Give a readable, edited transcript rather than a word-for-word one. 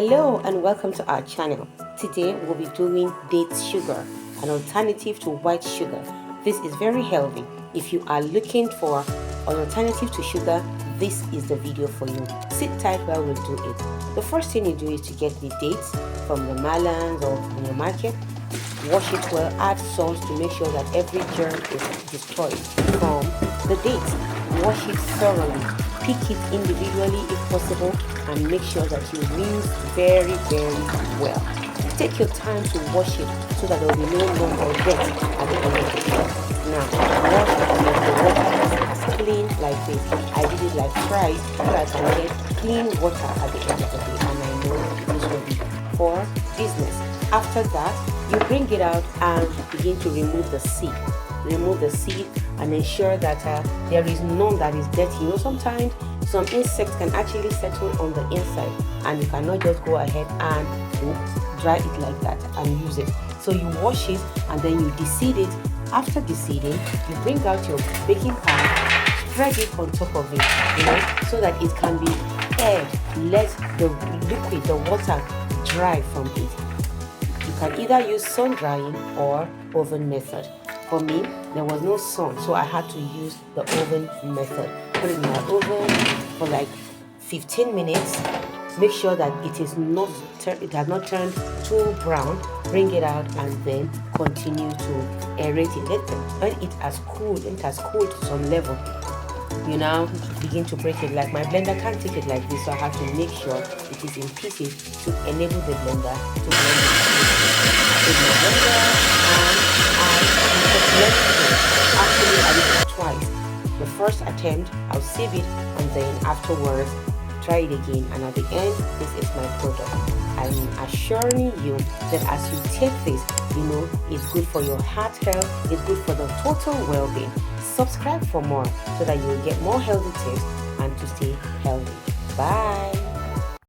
Hello and welcome to our channel. Today we'll be doing date sugar, an alternative to white sugar. This is very healthy. If you are looking for an alternative to sugar, this is the video for you. Sit tight while we do it. The first thing you do is to get the dates from the Malans or from your market. Wash it well, add salt to make sure that every germ is destroyed from the dates. Wash it thoroughly. Pick it individually if possible and make sure that you rinse very well. Take your time to wash it so that there will be no lump or dirt at the end of the day. Now, wash it and make the water as clean like this. I did it like thrice so that I can get clean water at the end of the day, and I know this will be for business. After that, you bring it out and begin to remove the seed. Remove the seed and ensure that there is none that is dirty. Sometimes some insects can actually settle on the inside and you cannot just go ahead and dry it like that and use it. So you wash it and then you deseed it. After deseeding, you bring out your baking pan, spread it on top of it, so that it can be aired. Let the liquid, the water, dry from it. You can either use sun drying or oven method. For me, there was no sun, so I had to use the oven method. Put it in my oven for like 15 minutes. Make sure that it has not turned too brown. Bring it out and then continue to aerate it. When it has cooled to some level, you now begin to break it. Like my blender can't take it like this, so I have to make sure it is in pieces to enable the blender to blend it. With my blender, actually I did it twice. The first attempt, I'll save it, and then afterwards try it again, and at the end, this is my product. I'm assuring you that as you take this, it's good for your heart health, it's good for the total well-being. Subscribe for more so that you'll get more healthy tips and to stay healthy. Bye.